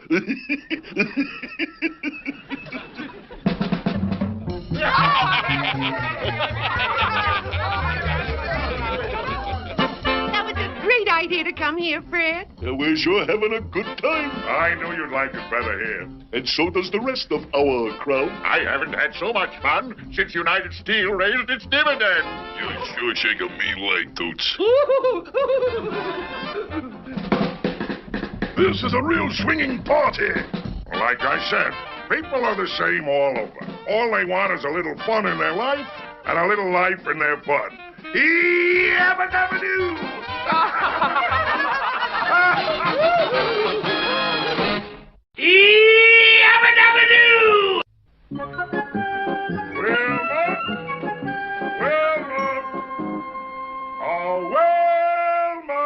That was a great idea to come here, Fred. We're sure having a good time. I knew you'd like it better here. And so does the rest of our crowd. I haven't had so much fun since United Steel raised its dividend. You sure shake a mean leg, Toots. This is a real swinging party. Like I said, people are the same all over. All they want is a little fun in their life and a little life in their bud. Yabba-dabba-doo! Yabba-dabba-doo! Wilma! Wilma! Oh, Wilma!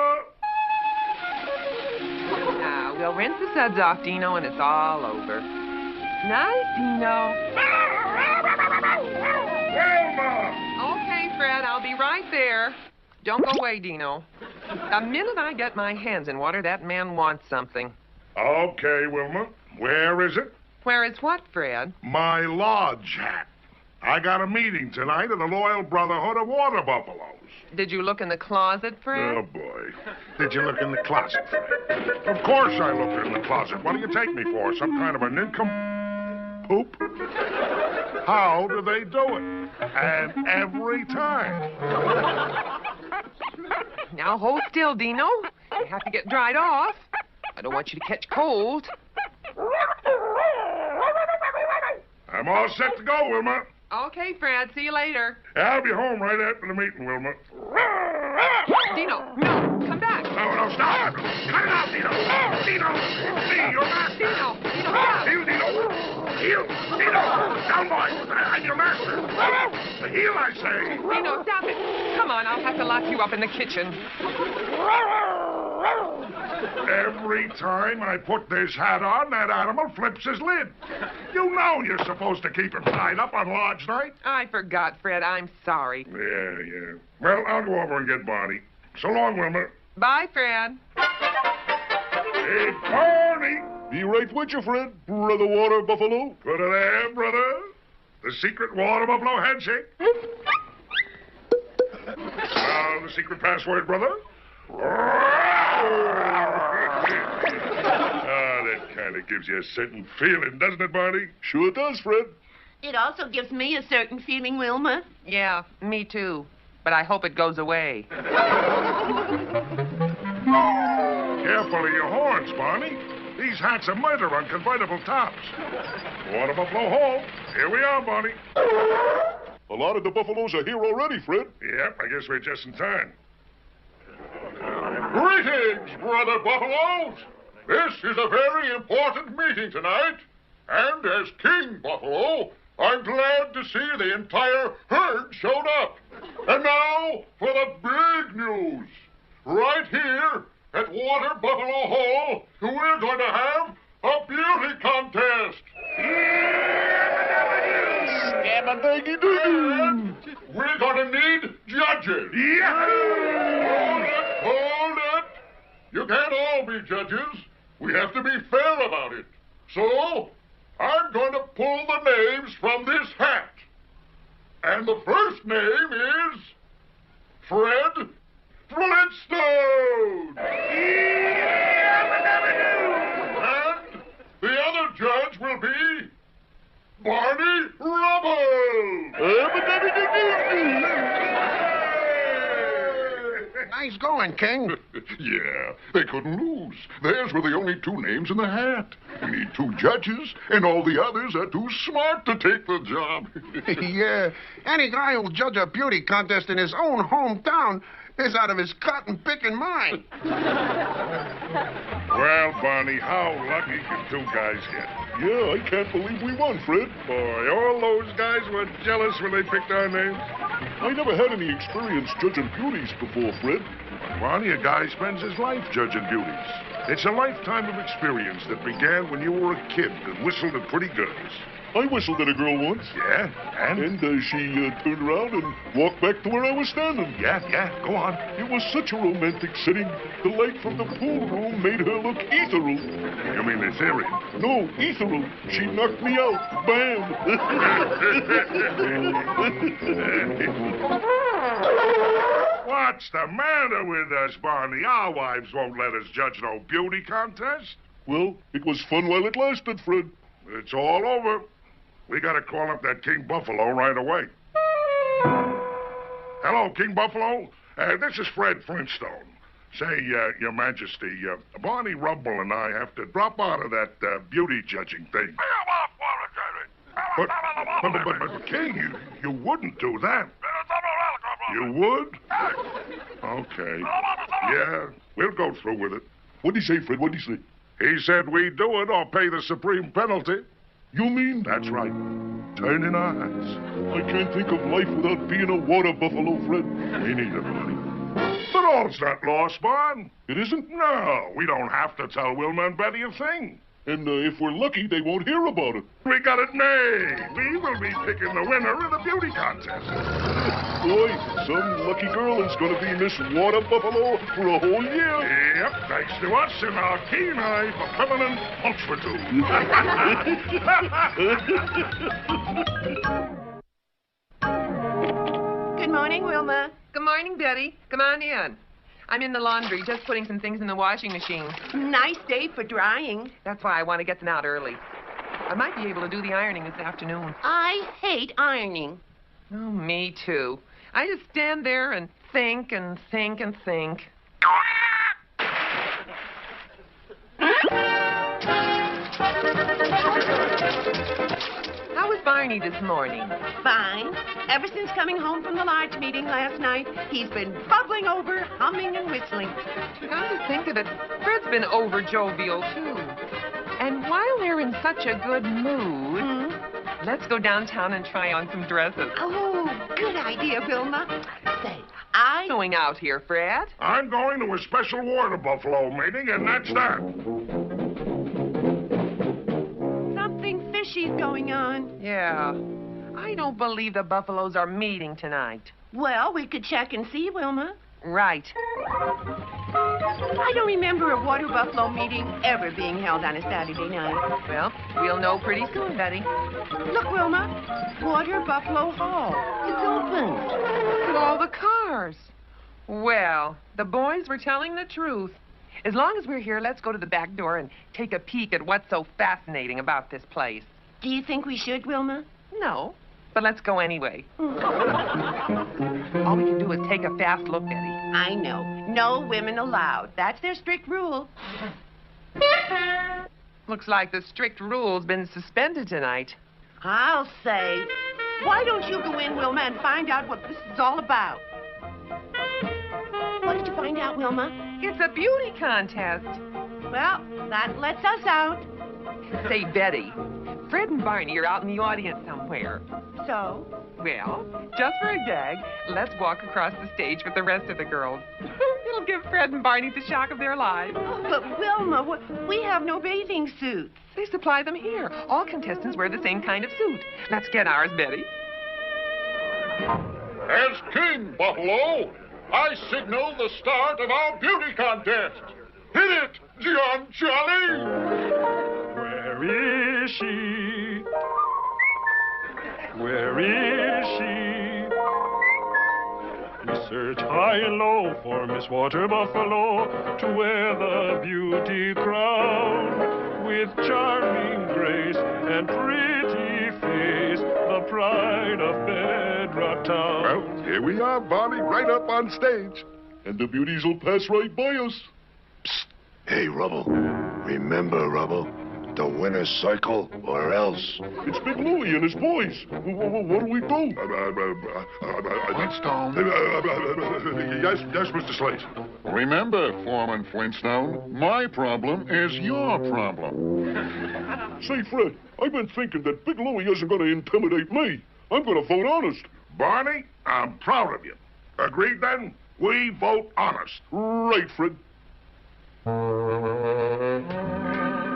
Now, we'll rinse the suds off, Dino, and it's all over. Nice, Dino. Wilma! Okay, Fred, I'll be right there. Don't go away, Dino. The minute I get my hands in water, that man wants something. Okay, Wilma. Where is it? Where is what, Fred? My lodge hat. I got a meeting tonight at the Loyal Brotherhood of Water Buffaloes. Did you look in the closet, Fred? Oh, boy. Did you look in the closet, Fred? Of course I looked in the closet. What do you take me for? Some kind of a nincompoop? How do they do it? And every time. Now hold still, Dino. You have to get dried off. I don't want you to catch cold. I'm all set to go, Wilma. Okay, Fred. See you later. I'll be home right after the meeting, Wilma. Dino, no. Come back. No, stop. Cut it out, Dino. Dino. See, you're master. Dino, stop. Heel, Dino. Heel. Dino. Down, boy. I'm your master. The heel, I say. Dino, stop it. Come on, I'll have to lock you up in the kitchen. Every time I put this hat on, that animal flips his lid. You know you're supposed to keep him tied up on lodge night. I forgot, Fred. I'm sorry. Yeah. Well, I'll go over and get Barney. So long, Wilma. Bye, Fred. Hey, Barney. Be right with you, Fred, Brother Water Buffalo. Put it there, brother. The secret Water Buffalo handshake. The secret password, brother? That kind of gives you a certain feeling, doesn't it, Barney? Sure does, Fred. It also gives me a certain feeling, Wilma. Yeah, me too. But I hope it goes away. Careful of your horns, Barney. These hats are murder on convertible tops. Water Buffalo Hall. Here we are, Barney. A lot of the buffaloes are here already, Fred. Yep, I guess we're just in time. Greetings, brother buffaloes. This is a very important meeting tonight. And as King Buffalo, I'm glad to see the entire herd showed up. And now for the big news. Right here at Water Buffalo Hall, we're going to have a beauty contest. And we're going to need judges. Hold it. You can't all be judges. We have to be fair about it. So, I'm going to pull the names from this hat. And the first name is Fred Flintstone. And the other judge will be Barney Rubble. Nice going, King. Yeah, they couldn't lose. Theirs were the only two names in the hat. We need two judges, and all the others are too smart to take the job. Yeah, any guy who'll judge a beauty contest in his own hometown is out of his cotton-picking mind. Well, Barney, how lucky can two guys get? Yeah, I can't believe we won, Fred. Boy, all those guys were jealous when they picked our names. I never had any experience judging beauties before, Fred. But Barney, a guy spends his life judging beauties. It's a lifetime of experience that began when you were a kid and whistled at pretty girls. I whistled at a girl once. Yeah? And she turned around and walked back to where I was standing. Yeah, go on. It was such a romantic setting. The light from the pool room made her look ethereal. You mean ethereal? No, ethereal. She knocked me out. Bam! What's the matter with us, Barney? Our wives won't let us judge no beauty contest. Well, it was fun while it lasted, Fred. It's all over. We gotta call up that King Buffalo right away. Hello, King Buffalo. This is Fred Flintstone. Say, Your Majesty, Barney Rubble and I have to drop out of that beauty judging thing. But King, you wouldn't do that. You would? Okay. Yeah, we'll go through with it. What'd he say, Fred? What'd he say? He said we'd do it or pay the supreme penalty. You mean? That's right. Turn in our hats. I can't think of life without being a water buffalo, Fred. Me neither, Barney. But all's not lost, Barn. It isn't? No, we don't have to tell Wilma and Betty a thing. And if we're lucky, they won't hear about it. We got it made. We will be picking the winner of the beauty contest. Boy, some lucky girl is going to be Miss Water Buffalo for a whole year. Yep, thanks to us and our keen eye for feminine ultratube. Good morning, Wilma. Good morning, Betty. Come on in. I'm in the laundry, just putting some things in the washing machine. Nice day for drying. That's why I want to get them out early. I might be able to do the ironing this afternoon. I hate ironing. Oh, me too. I just stand there and think and think and think. How was Barney this morning? Fine. Ever since coming home from the large meeting last night, he's been bubbling over, humming and whistling. Come to think of it, Fred's been over jovial, too. And while they're in such a good mood, let's go downtown and try on some dresses. Oh, good idea, Wilma. Say, going out here, Fred? I'm going to a special Water Buffalo meeting, and that's that. Something fishy's going on. Yeah. I don't believe the Buffaloes are meeting tonight. Well, we could check and see, Wilma. Right. I don't remember a Water Buffalo meeting ever being held on a Saturday night. Well, we'll know pretty soon, Betty. Look, Wilma. Water Buffalo Hall. It's open. Look at all the cars. Well, the boys were telling the truth. As long as we're here, let's go to the back door and take a peek at what's so fascinating about this place. Do you think we should, Wilma? No, but let's go anyway. All we can do is take a fast look, Betty. I know. No women allowed. That's their strict rule. Looks like the strict rule's been suspended tonight. I'll say. Why don't you go in, Wilma, and find out what this is all about? What did you find out, Wilma? It's a beauty contest. Well, that lets us out. Say, Betty, Fred and Barney are out in the audience somewhere. So? Well, just for a gag, let's walk across the stage with the rest of the girls. It'll give Fred and Barney the shock of their lives. Oh, but Wilma, we have no bathing suits. They supply them here. All contestants wear the same kind of suit. Let's get ours, Betty. As King Buffalo, I signal the start of our beauty contest. Hit it, John Charlie! Where is she? Where is she? We search high and low for Miss Water Buffalo to wear the beauty crown. With charming grace and pretty face, the pride of Bedrock Town. Well, here we are, Barney, right up on stage. And the beauties will pass right by us. Psst. Hey, Rubble. Remember, Rubble, the winner's circle or else. It's Big Louie and his boys. What do we do? Flintstone. Yes, Mr. Slate. Remember, Foreman Flintstone, my problem is your problem. Say, Fred, I've been thinking that Big Louie isn't going to intimidate me. I'm going to vote honest. Barney, I'm proud of you. Agreed, then? We vote honest. Right, Fred.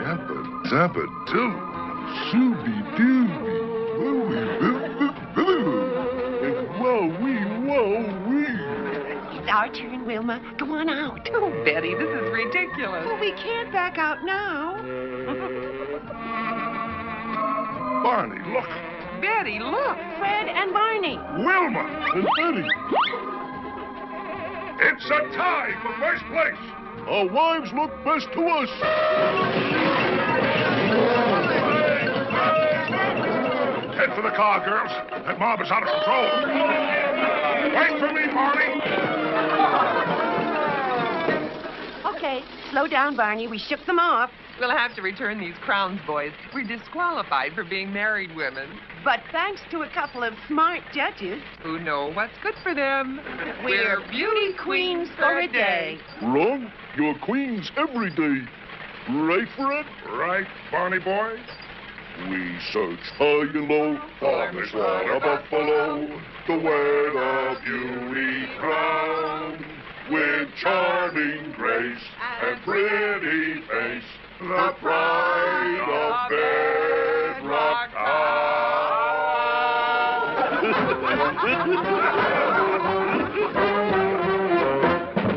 Yabba-dabba-doo. Shooby-dooby. Woo-wee-boo-boo-boo. And wowee, wowee. It's our turn, Wilma. Go on out. Oh, Betty, this is ridiculous. Well, we can't back out now. Barney, look. Betty, look. Fred and Barney. Wilma. And Betty. It's a tie for first place. Our wives look best to us. Head for the car, girls. That mob is out of control. Wait for me, Barney. Okay, slow down, Barney. We shook them off. We'll have to return these crowns, boys. We're disqualified for being married women. But thanks to a couple of smart judges, who know what's good for them. We're beauty queens for a day. Wrong. You're queens every day. Right, Fred? Right, Barney boy. We search high and low for Miss Water Buffalo to wear the beauty crown. With charming grace and pretty face, the pride of Bedrock Town.